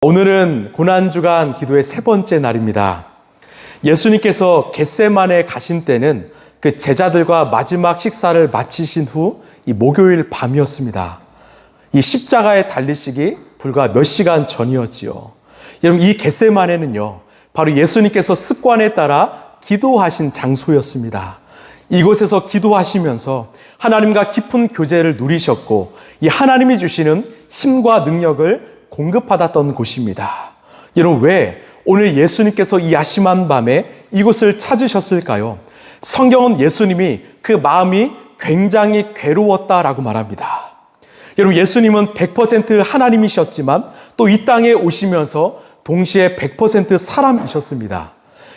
오늘은 고난주간 기도의 세 번째 날입니다. 예수님께서 겟세마네 가신 때는 그 제자들과 마지막 식사를 마치신 후 이 목요일 밤이었습니다. 이 십자가에 달리시기 불과 몇 시간 전이었지요. 여러분, 이 겟세마네는요, 바로 예수님께서 습관에 따라 기도하신 장소였습니다. 이곳에서 기도하시면서 하나님과 깊은 교제를 누리셨고, 이 하나님이 주시는 힘과 능력을 공급받았던 곳입니다. 여러분, 왜 오늘 예수님께서 이 야심한 밤에 이곳을 찾으셨을까요? 성경은 예수님이 그 마음이 굉장히 괴로웠다라고 말합니다. 여러분, 예수님은 100% 하나님이셨지만 또 이 땅에 오시면서 동시에 100% 사람이셨습니다.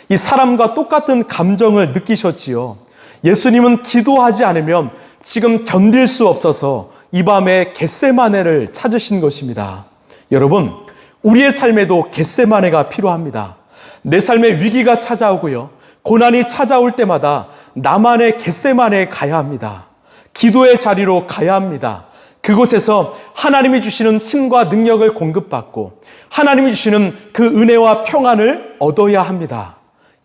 이 사람과 똑같은 감정을 느끼셨지요. 예수님은 기도하지 않으면 지금 견딜 수 없어서 이 밤에 겟세마네를 찾으신 것입니다. 여러분, 우리의 삶에도 겟세마네가 필요합니다. 내 삶에 위기가 찾아오고요, 고난이 찾아올 때마다 나만의 겟세마네에 가야 합니다. 기도의 자리로 가야 합니다. 그곳에서 하나님이 주시는 힘과 능력을 공급받고 하나님이 주시는 그 은혜와 평안을 얻어야 합니다.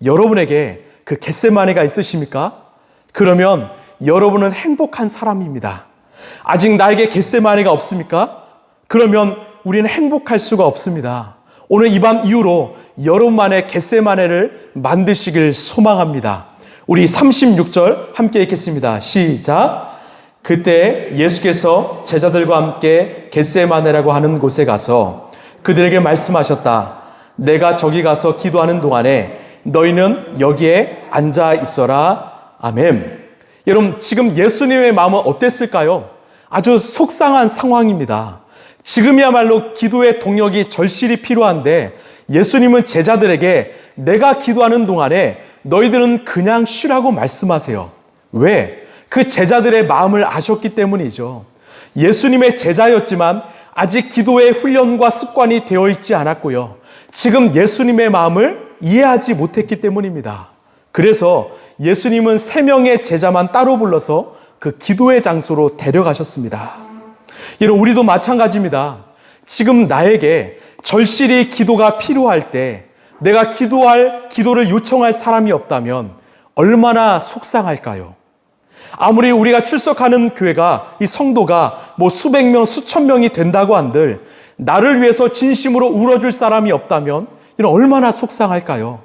여러분에게 그 겟세마네가 있으십니까? 그러면 여러분은 행복한 사람입니다. 아직 나에게 겟세마네가 없습니까? 그러면 우리는 행복할 수가 없습니다. 오늘 이 밤 이후로 여러분만의 겟세마네를 만드시길 소망합니다. 우리 36절 함께 읽겠습니다. 시작. 그때 예수께서 제자들과 함께 겟세마네라고 하는 곳에 가서 그들에게 말씀하셨다. 내가 저기 가서 기도하는 동안에 너희는 여기에 앉아 있어라. 아멘. 여러분, 지금 예수님의 마음은 어땠을까요? 아주 속상한 상황입니다. 지금이야말로 기도의 동력이 절실히 필요한데 예수님은 제자들에게 내가 기도하는 동안에 너희들은 그냥 쉬라고 말씀하세요. 왜? 그 제자들의 마음을 아셨기 때문이죠. 예수님의 제자였지만 아직 기도의 훈련과 습관이 되어 있지 않았고요, 지금 예수님의 마음을 이해하지 못했기 때문입니다. 그래서 예수님은 3명의 제자만 따로 불러서 그 기도의 장소로 데려가셨습니다. 여러분, 우리도 마찬가지입니다. 지금 나에게 절실히 기도가 필요할 때 내가 기도를 요청할 사람이 없다면 얼마나 속상할까요? 아무리 우리가 출석하는 교회가, 이 성도가 뭐 수백 명, 수천 명이 된다고 한들 나를 위해서 진심으로 울어줄 사람이 없다면 이런 얼마나 속상할까요?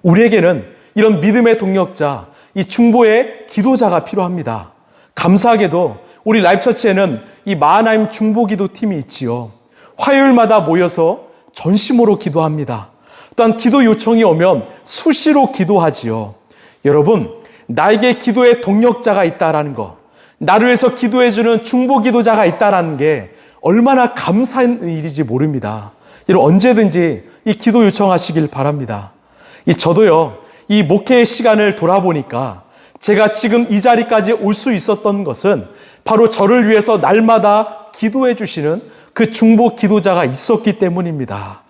우리에게는 이런 믿음의 동력자, 이 중보의 기도자가 필요합니다. 감사하게도 우리 라이프처치에는 이 마하나임 중보기도팀이 있지요. 화요일마다 모여서 전심으로 기도합니다. 또한 기도 요청이 오면 수시로 기도하지요. 여러분, 나에게 기도의 동력자가 있다라는 거, 나를 위해서 기도해주는 중보기도자가 있다라는 게 얼마나 감사한 일인지 모릅니다. 여러분, 언제든지 이 기도 요청하시길 바랍니다. 저도요, 이 목회의 시간을 돌아보니까 제가 지금 이 자리까지 올 수 있었던 것은 바로 저를 위해서 날마다 기도해 주시는 그 중보 기도자가 있었기 때문입니다.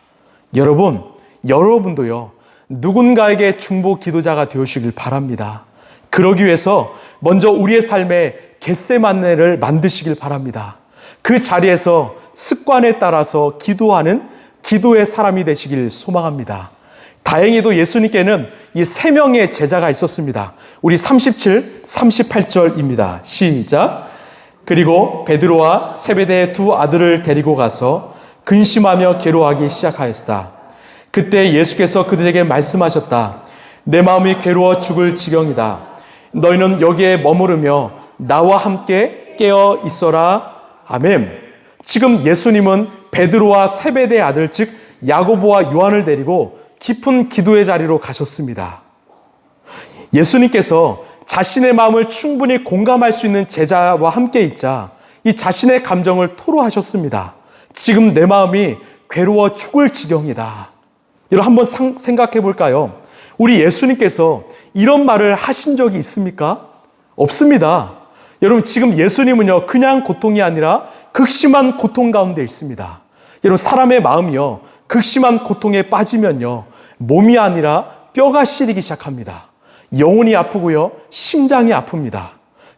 여러분도요, 누군가에게 중보 기도자가 되시길 바랍니다. 그러기 위해서 먼저 우리의 삶에 겟세마네를 만드시길 바랍니다. 그 자리에서 습관에 따라서 기도하는 기도의 사람이 되시길 소망합니다. 다행히도 예수님께는 이 3명의 제자가 있었습니다. 우리 37, 38절입니다. 시작. 그리고 베드로와 세베대의 2 아들을 데리고 가서 근심하며 괴로워하기 시작하였다. 그때 예수께서 그들에게 말씀하셨다. 내 마음이 괴로워 죽을 지경이다. 너희는 여기에 머무르며 나와 함께 깨어 있어라. 아멘. 지금 예수님은 베드로와 세베대의 아들, 즉 야고보와 요한을 데리고 깊은 기도의 자리로 가셨습니다. 예수님께서 자신의 마음을 충분히 공감할 수 있는 제자와 함께 있자 이 자신의 감정을 토로하셨습니다. 지금 내 마음이 괴로워 죽을 지경이다. 여러분, 한번 생각해 볼까요? 우리 예수님께서 이런 말을 하신 적이 있습니까? 없습니다. 여러분, 지금 예수님은요, 그냥 고통이 아니라 극심한 고통 가운데 있습니다. 여러분, 사람의 마음이요, 극심한 고통에 빠지면요, 몸이 아니라 뼈가 시리기 시작합니다. 영혼이 아프고요, 심장이 아픕니다.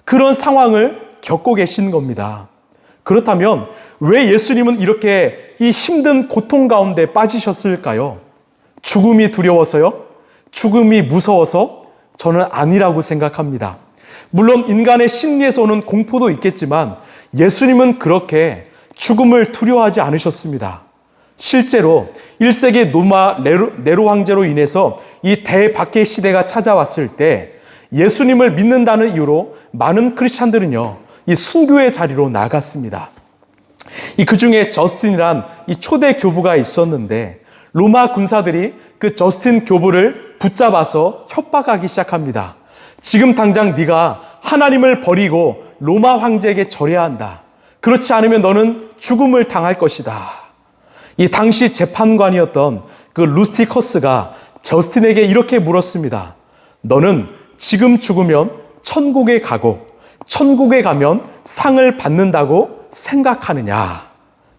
그런 상황을 겪고 계신 겁니다. 그렇다면 왜 예수님은 이렇게 이 힘든 고통 가운데 빠지셨을까요? 죽음이 두려워서요? 죽음이 무서워서? 저는 아니라고 생각합니다. 물론 인간의 심리에서 오는 공포도 있겠지만 예수님은 그렇게 죽음을 두려워하지 않으셨습니다. 실제로 1세기 로마 네로 황제로 인해서 이 대박해 시대가 찾아왔을 때 예수님을 믿는다는 이유로 많은 크리스찬들은요, 이 순교의 자리로 나갔습니다. 그 중에 저스틴이란 이 초대 교부가 있었는데 로마 군사들이 그 저스틴 교부를 붙잡아서 협박하기 시작합니다. 지금 당장 네가 하나님을 버리고 로마 황제에게 절해야 한다. 그렇지 않으면 너는 죽음을 당할 것이다. 이 당시 재판관이었던 그 루스티커스가 저스틴에게 이렇게 물었습니다. 너는 지금 죽으면 천국에 가고 천국에 가면 상을 받는다고 생각하느냐?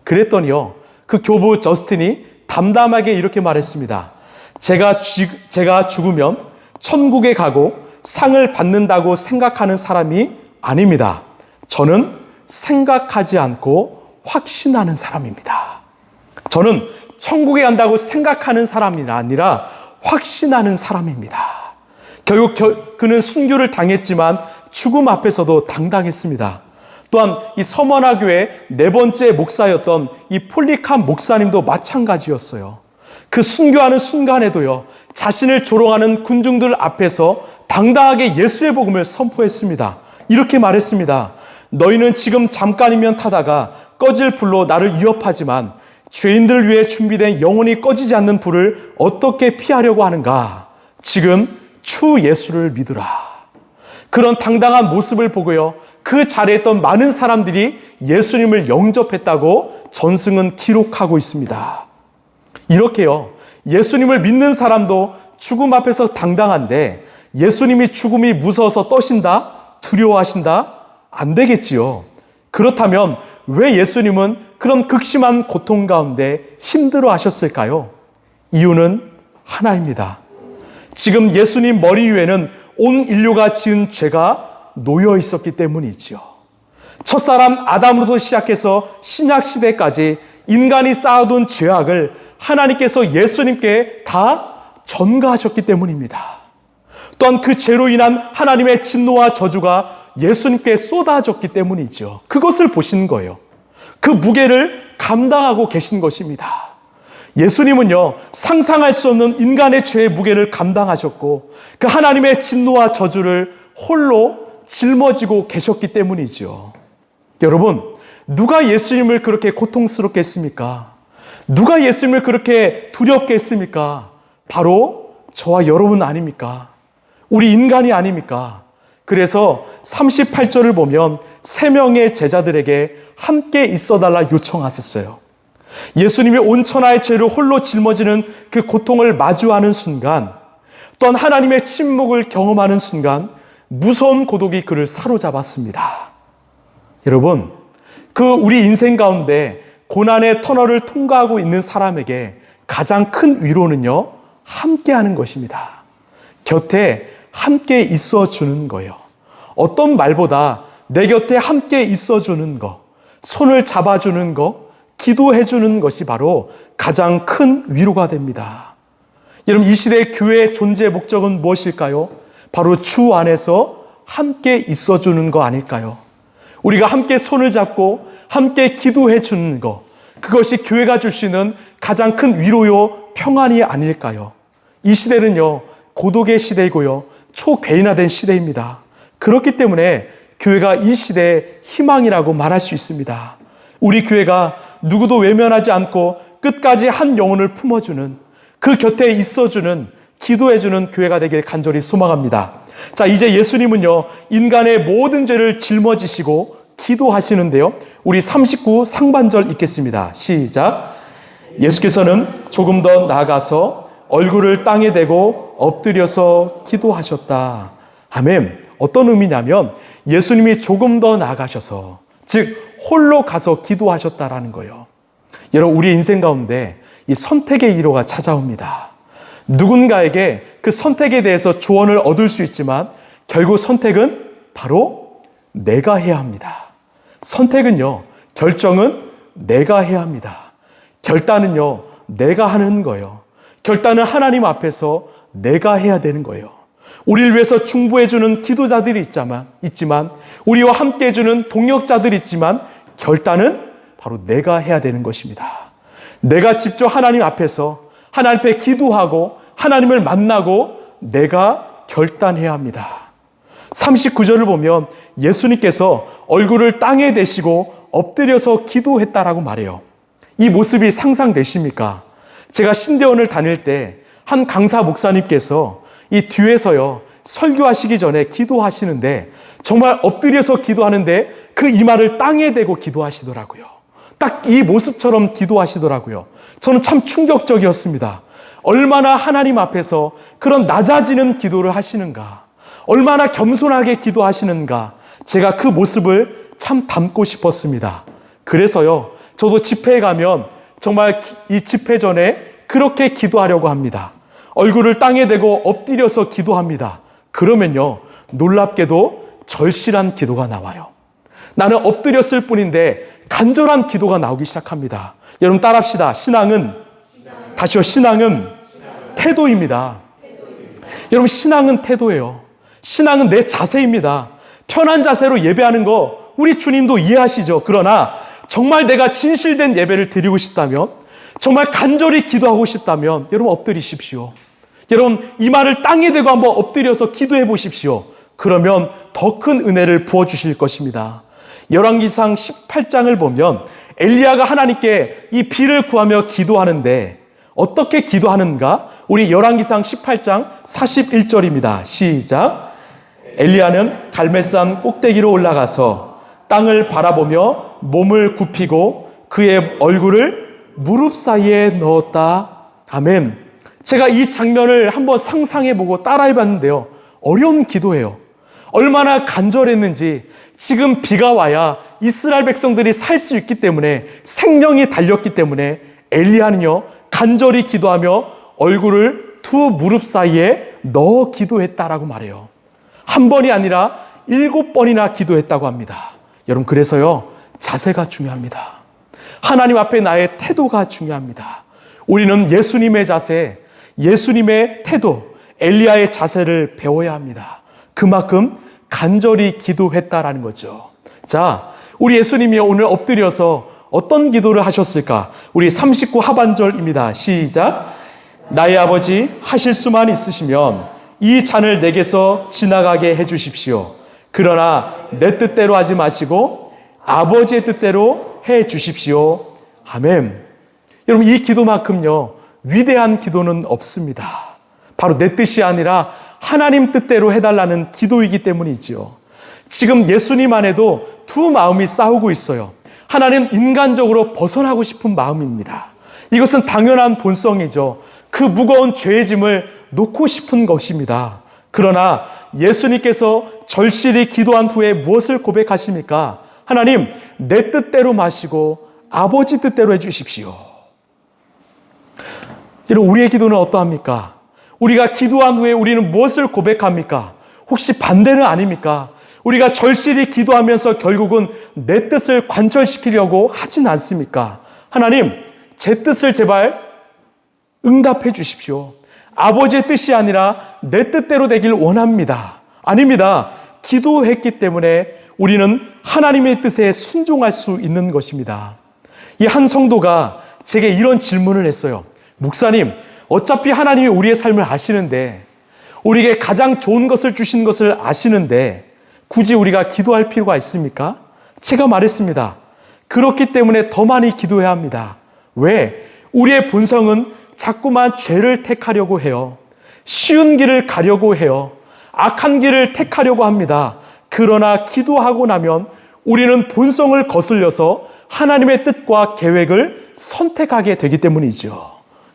그랬더니요, 그 교부 저스틴이 담담하게 이렇게 말했습니다. 제가 죽으면 천국에 가고 상을 받는다고 생각하는 사람이 아닙니다. 저는 생각하지 않고 확신하는 사람입니다. 저는 천국에 간다고 생각하는 사람이 아니라 확신하는 사람입니다. 결국 그는 순교를 당했지만 죽음 앞에서도 당당했습니다. 또한 이 서머나 교회 네 번째 목사였던 이 폴리캅 목사님도 마찬가지였어요. 그 순교하는 순간에도요, 자신을 조롱하는 군중들 앞에서 당당하게 예수의 복음을 선포했습니다. 이렇게 말했습니다. 너희는 지금 잠깐이면 타다가 꺼질 불로 나를 위협하지만 죄인들을 위해 준비된 영원히 꺼지지 않는 불을 어떻게 피하려고 하는가? 지금 주 예수를 믿으라. 그런 당당한 모습을 보고요, 그 자리에 있던 많은 사람들이 예수님을 영접했다고 전승은 기록하고 있습니다. 이렇게요, 예수님을 믿는 사람도 죽음 앞에서 당당한데 예수님이 죽음이 무서워서 떠신다? 두려워하신다? 안 되겠지요. 그렇다면 왜 예수님은 그런 극심한 고통 가운데 힘들어 하셨을까요? 이유는 하나입니다. 지금 예수님 머리 위에는 온 인류가 지은 죄가 놓여 있었기 때문이지요. 첫사람 아담으로부터 시작해서 신약 시대까지 인간이 쌓아둔 죄악을 하나님께서 예수님께 다 전가하셨기 때문입니다. 또한 그 죄로 인한 하나님의 진노와 저주가 예수님께 쏟아졌기 때문이죠. 그것을 보신 거예요. 그 무게를 감당하고 계신 것입니다. 예수님은요, 상상할 수 없는 인간의 죄의 무게를 감당하셨고 그 하나님의 진노와 저주를 홀로 짊어지고 계셨기 때문이죠. 여러분, 누가 예수님을 그렇게 고통스럽게 했습니까? 누가 예수님을 그렇게 두렵게 했습니까? 바로 저와 여러분 아닙니까? 우리 인간이 아닙니까? 그래서 38절을 보면 3명의 제자들에게 함께 있어달라 요청하셨어요. 예수님이 온 천하의 죄를 홀로 짊어지는 그 고통을 마주하는 순간, 또한 하나님의 침묵을 경험하는 순간 무서운 고독이 그를 사로잡았습니다. 여러분, 우리 인생 가운데 고난의 터널을 통과하고 있는 사람에게 가장 큰 위로는요, 함께하는 것입니다. 곁에 함께 있어주는 거예요. 어떤 말보다 내 곁에 함께 있어주는 거, 손을 잡아주는 거, 기도해주는 것이 바로 가장 큰 위로가 됩니다. 여러분, 이 시대의 교회의 존재 목적은 무엇일까요? 바로 주 안에서 함께 있어주는 거 아닐까요? 우리가 함께 손을 잡고 함께 기도해주는 거, 그것이 교회가 줄 수 있는 가장 큰 위로요, 평안이 아닐까요? 이 시대는요, 고독의 시대이고요, 초개인화된 시대입니다. 그렇기 때문에 교회가 이 시대의 희망이라고 말할 수 있습니다. 우리 교회가 누구도 외면하지 않고 끝까지 한 영혼을 품어주는, 그 곁에 있어주는, 기도해주는 교회가 되길 간절히 소망합니다. 자, 이제 예수님은요, 인간의 모든 죄를 짊어지시고 기도하시는데요, 우리 39 상반절 읽겠습니다. 시작. 예수께서는 조금 더 나아가서 얼굴을 땅에 대고 엎드려서 기도하셨다. 아멘. 어떤 의미냐면 예수님이 조금 더 나아가셔서, 즉 홀로 가서 기도하셨다라는 거예요. 여러분, 우리 인생 가운데 이 선택의 기로가 찾아옵니다. 누군가에게 그 선택에 대해서 조언을 얻을 수 있지만 결국 선택은 바로 내가 해야 합니다. 선택은요, 결정은 내가 해야 합니다. 결단은요, 내가 하는 거예요. 결단은 하나님 앞에서 내가 해야 되는 거예요. 우리를 위해서 중보해주는 기도자들이 있지만 우리와 함께 해주는 동역자들이 있지만 결단은 바로 내가 해야 되는 것입니다. 내가 직접 하나님 앞에서 하나님 앞에 기도하고 하나님을 만나고 내가 결단해야 합니다. 39절을 보면 예수님께서 얼굴을 땅에 대시고 엎드려서 기도했다라고 말해요. 이 모습이 상상되십니까? 제가 신대원을 다닐 때 한 강사 목사님께서 이 뒤에서요, 설교하시기 전에 기도하시는데 정말 엎드려서 기도하는데 그 이마를 땅에 대고 기도하시더라고요. 딱 이 모습처럼 기도하시더라고요. 저는 참 충격적이었습니다. 얼마나 하나님 앞에서 그런 낮아지는 기도를 하시는가, 얼마나 겸손하게 기도하시는가, 제가 그 모습을 참 담고 싶었습니다. 그래서요, 저도 집회에 가면 정말 이 집회 전에 그렇게 기도하려고 합니다. 얼굴을 땅에 대고 엎드려서 기도합니다. 그러면요, 놀랍게도 절실한 기도가 나와요. 나는 엎드렸을 뿐인데 간절한 기도가 나오기 시작합니다. 여러분 따라합시다. 신앙은 태도입니다. 여러분, 신앙은 태도예요. 신앙은 내 자세입니다. 편한 자세로 예배하는 거 우리 주님도 이해하시죠. 그러나 정말 내가 진실된 예배를 드리고 싶다면, 정말 간절히 기도하고 싶다면 여러분 엎드리십시오. 여러분 이마를 땅에 대고 한번 엎드려서 기도해 보십시오. 그러면 더 큰 은혜를 부어주실 것입니다. 열왕기상 18장을 보면 엘리야가 하나님께 이 비를 구하며 기도하는데 어떻게 기도하는가? 우리 열왕기상 18장 41절입니다. 시작. 엘리야는 갈멜산 꼭대기로 올라가서 땅을 바라보며 몸을 굽히고 그의 얼굴을 무릎 사이에 넣었다. 아멘. 제가 이 장면을 한번 상상해보고 따라해봤는데요, 어려운 기도예요. 얼마나 간절했는지. 지금 비가 와야 이스라엘 백성들이 살 수 있기 때문에, 생명이 달렸기 때문에 엘리야는요 간절히 기도하며 얼굴을 두 무릎 사이에 넣어 기도했다라고 말해요. 한 번이 아니라 7번이나 기도했다고 합니다. 여러분, 그래서요 자세가 중요합니다. 하나님 앞에 나의 태도가 중요합니다. 우리는 예수님의 자세, 예수님의 태도, 엘리야의 자세를 배워야 합니다. 그만큼 간절히 기도했다라는 거죠. 자, 우리 예수님이 오늘 엎드려서 어떤 기도를 하셨을까? 우리 39 하반절입니다. 시작. 나의 아버지, 하실 수만 있으시면 이 잔을 내게서 지나가게 해주십시오. 그러나 내 뜻대로 하지 마시고 아버지의 뜻대로 해 주십시오. 아멘. 여러분, 이 기도만큼요 위대한 기도는 없습니다. 바로 내 뜻이 아니라 하나님 뜻대로 해달라는 기도이기 때문이지요. 지금 예수님 안에도 두 마음이 싸우고 있어요. 하나는 인간적으로 벗어나고 싶은 마음입니다. 이것은 당연한 본성이죠. 그 무거운 죄의 짐을 놓고 싶은 것입니다. 그러나 예수님께서 절실히 기도한 후에 무엇을 고백하십니까? 하나님, 내 뜻대로 마시고 아버지 뜻대로 해주십시오. 여러분, 우리의 기도는 어떠합니까? 우리가 기도한 후에 우리는 무엇을 고백합니까? 혹시 반대는 아닙니까? 우리가 절실히 기도하면서 결국은 내 뜻을 관철시키려고 하진 않습니까? 하나님, 제 뜻을 제발 응답해 주십시오. 아버지의 뜻이 아니라 내 뜻대로 되길 원합니다. 아닙니다. 기도했기 때문에 우리는 하나님의 뜻에 순종할 수 있는 것입니다. 이 한 성도가 제게 이런 질문을 했어요. 목사님, 어차피 하나님이 우리의 삶을 아시는데, 우리에게 가장 좋은 것을 주신 것을 아시는데 굳이 우리가 기도할 필요가 있습니까? 제가 말했습니다. 그렇기 때문에 더 많이 기도해야 합니다. 왜? 우리의 본성은 자꾸만 죄를 택하려고 해요. 쉬운 길을 가려고 해요. 악한 길을 택하려고 합니다. 그러나 기도하고 나면 우리는 본성을 거슬려서 하나님의 뜻과 계획을 선택하게 되기 때문이죠.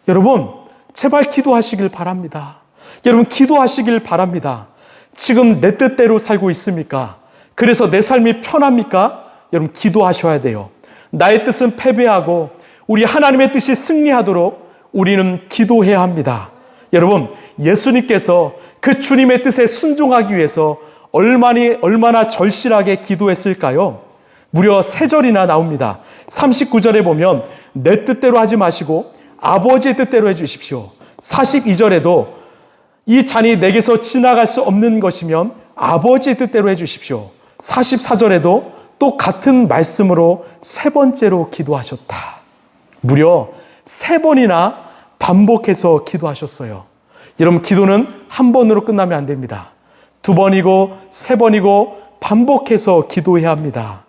여러분, 제발 기도하시길 바랍니다. 여러분, 기도하시길 바랍니다. 지금 내 뜻대로 살고 있습니까? 그래서 내 삶이 편합니까? 여러분, 기도하셔야 돼요. 나의 뜻은 패배하고 우리 하나님의 뜻이 승리하도록 우리는 기도해야 합니다. 여러분, 예수님께서 그 주님의 뜻에 순종하기 위해서 얼마나 절실하게 기도했을까요? 무려 3절이나 나옵니다. 39절에 보면 내 뜻대로 하지 마시고 아버지의 뜻대로 해주십시오. 42절에도 이 잔이 내게서 지나갈 수 없는 것이면 아버지의 뜻대로 해주십시오. 44절에도 또 같은 말씀으로 3번째로 기도하셨다. 무려 3번이나 반복해서 기도하셨어요. 여러분, 기도는 한 번으로 끝나면 안 됩니다. 2번이고 3번이고 반복해서 기도해야 합니다.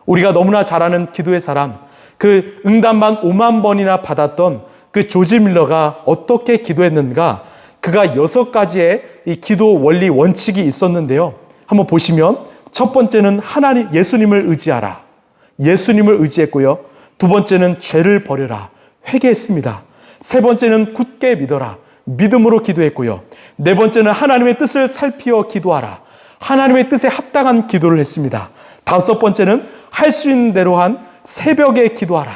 우리가 너무나 잘 아는 기도의 사람, 그 응답만 5만 번이나 받았던 그 조지 밀러가 어떻게 기도했는가? 그가 6가지의 이 기도 원리 원칙이 있었는데요. 한번 보시면 첫 번째는 하나님, 예수님을 의지하라. 예수님을 의지했고요. 2번째는 죄를 버려라. 회개했습니다. 3번째는 굳게 믿어라. 믿음으로 기도했고요. 4번째는 하나님의 뜻을 살피어 기도하라. 하나님의 뜻에 합당한 기도를 했습니다. 5번째는 할 수 있는 대로 한 새벽에 기도하라.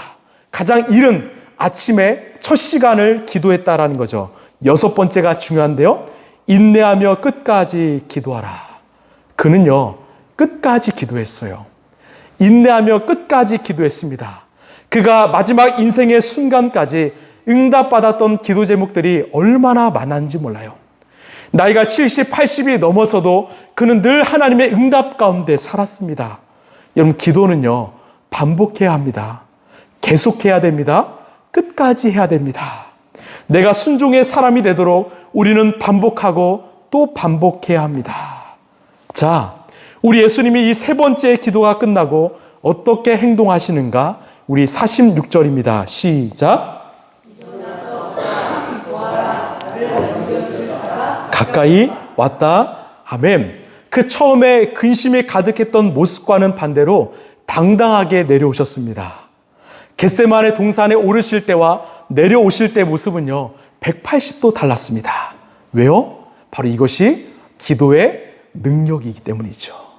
가장 이른 아침에 첫 시간을 기도했다라는 거죠. 6번째가 중요한데요. 인내하며 끝까지 기도하라. 그는요, 끝까지 기도했어요. 인내하며 끝까지 기도했습니다. 그가 마지막 인생의 순간까지 응답받았던 기도 제목들이 얼마나 많았는지 몰라요. 나이가 70, 80이 넘어서도 그는 늘 하나님의 응답 가운데 살았습니다. 여러분, 기도는요, 반복해야 합니다. 계속해야 됩니다. 끝까지 해야 됩니다. 내가 순종의 사람이 되도록 우리는 반복하고 또 반복해야 합니다. 자, 우리 예수님이 이 3번째 기도가 끝나고 어떻게 행동하시는가? 우리 46절입니다. 시작. 가까이 왔다. 아멘. 그 처음에 근심이 가득했던 모습과는 반대로 당당하게 내려오셨습니다. 겟세마네 동산에 오르실 때와 내려오실 때 모습은요, 180도 달랐습니다. 왜요? 바로 이것이 기도의 능력이기 때문이죠.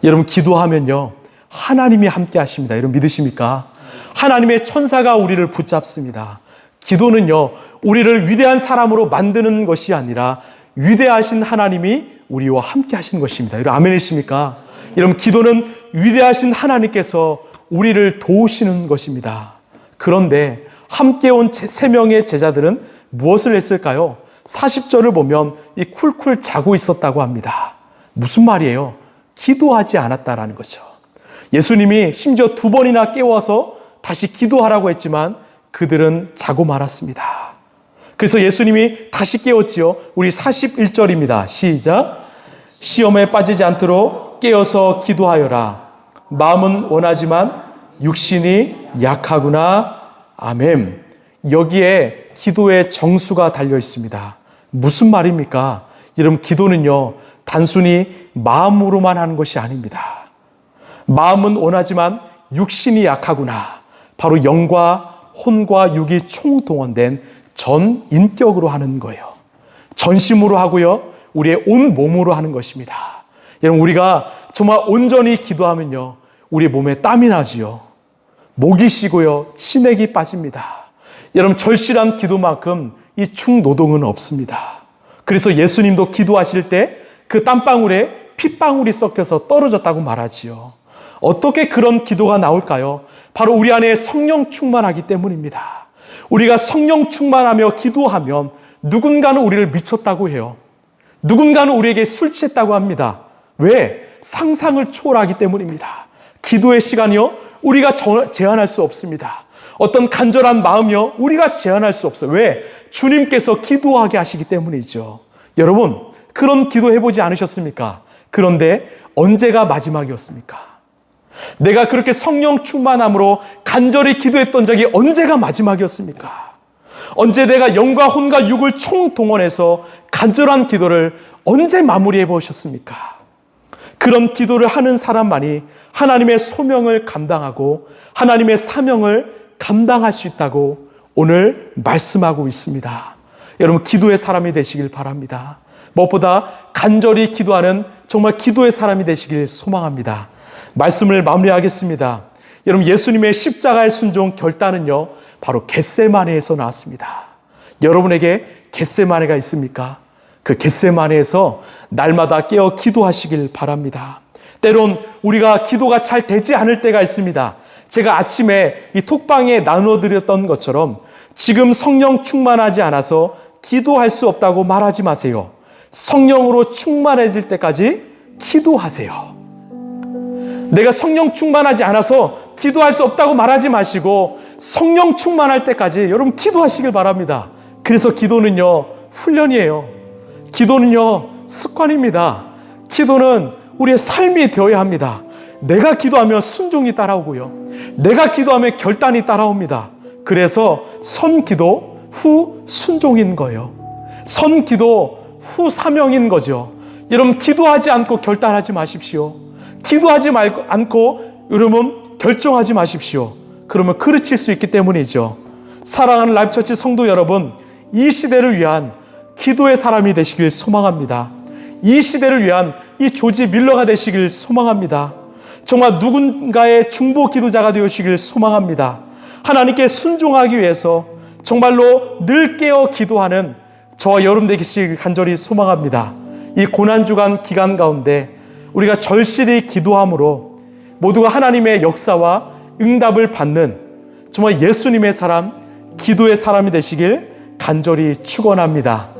여러분, 기도하면요, 하나님이 함께 하십니다. 여러분, 믿으십니까? 하나님의 천사가 우리를 붙잡습니다. 기도는요, 우리를 위대한 사람으로 만드는 것이 아니라 위대하신 하나님이 우리와 함께 하시는 것입니다. 여러분, 아멘이십니까? 여러분, 기도는 위대하신 하나님께서 우리를 도우시는 것입니다. 그런데 함께 온 3명의 제자들은 무엇을 했을까요? 40절을 보면 이 쿨쿨 자고 있었다고 합니다. 무슨 말이에요? 기도하지 않았다라는 거죠. 예수님이 심지어 2번이나 깨워서 다시 기도하라고 했지만 그들은 자고 말았습니다. 그래서 예수님이 다시 깨웠지요. 우리 41절입니다. 시작. 시험에 빠지지 않도록 깨어서 기도하여라. 마음은 원하지만 육신이 약하구나. 아멘. 여기에 기도의 정수가 달려 있습니다. 무슨 말입니까? 여러분, 기도는요, 단순히 마음으로만 하는 것이 아닙니다. 마음은 원하지만 육신이 약하구나. 바로 영과 혼과 육이 총동원된 전인격으로 하는 거예요. 전심으로 하고요, 우리의 온 몸으로 하는 것입니다. 여러분, 우리가 정말 온전히 기도하면요, 우리 몸에 땀이 나지요. 목이 쉬고요, 치맥이 빠집니다. 여러분, 절실한 기도만큼 이 충노동은 없습니다. 그래서 예수님도 기도하실 때 그 땀방울에 핏방울이 섞여서 떨어졌다고 말하지요. 어떻게 그런 기도가 나올까요? 바로 우리 안에 성령 충만하기 때문입니다. 우리가 성령 충만하며 기도하면 누군가는 우리를 미쳤다고 해요. 누군가는 우리에게 술 취했다고 합니다. 왜? 상상을 초월하기 때문입니다. 기도의 시간이요, 우리가 제한할 수 없습니다. 어떤 간절한 마음이요, 우리가 제한할 수 없어요. 왜? 주님께서 기도하게 하시기 때문이죠. 여러분, 그런 기도 해보지 않으셨습니까? 그런데 언제가 마지막이었습니까? 내가 그렇게 성령 충만함으로 간절히 기도했던 적이 언제가 마지막이었습니까? 언제 내가 영과 혼과 육을 총동원해서 간절한 기도를 언제 마무리해 보셨습니까? 그런 기도를 하는 사람만이 하나님의 소명을 감당하고 하나님의 사명을 감당할 수 있다고 오늘 말씀하고 있습니다. 여러분, 기도의 사람이 되시길 바랍니다. 무엇보다 간절히 기도하는 정말 기도의 사람이 되시길 소망합니다. 말씀을 마무리하겠습니다. 여러분, 예수님의 십자가의 순종 결단은요, 바로 겟세마네에서 나왔습니다. 여러분에게 겟세마네가 있습니까? 그 겟세마네에서 날마다 깨어 기도하시길 바랍니다. 때론 우리가 기도가 잘 되지 않을 때가 있습니다. 제가 아침에 이 톡방에 나눠드렸던 것처럼 지금 성령 충만하지 않아서 기도할 수 없다고 말하지 마세요. 성령으로 충만해질 때까지 기도하세요. 내가 성령 충만하지 않아서 기도할 수 없다고 말하지 마시고 성령 충만할 때까지 여러분 기도하시길 바랍니다. 그래서 기도는요, 훈련이에요. 기도는요, 습관입니다. 기도는 우리의 삶이 되어야 합니다. 내가 기도하면 순종이 따라오고요. 내가 기도하면 결단이 따라옵니다. 그래서 선기도 후 순종인 거예요. 선기도 후 사명인 거죠. 여러분 기도하지 않고 결단하지 마십시오. 기도하지 않고 여러분 결정하지 마십시오. 그러면 그르칠 수 있기 때문이죠. 사랑하는 라이프처치 성도 여러분, 이 시대를 위한 기도의 사람이 되시길 소망합니다. 이 시대를 위한 이 조지 밀러가 되시길 소망합니다. 정말 누군가의 중보 기도자가 되시길 소망합니다. 하나님께 순종하기 위해서 정말로 늘 깨어 기도하는 저와 여러분 되시길 간절히 소망합니다. 이 고난주간 기간 가운데 우리가 절실히 기도함으로 모두가 하나님의 역사와 응답을 받는 정말 예수님의 사람, 기도의 사람이 되시길 간절히 축원합니다.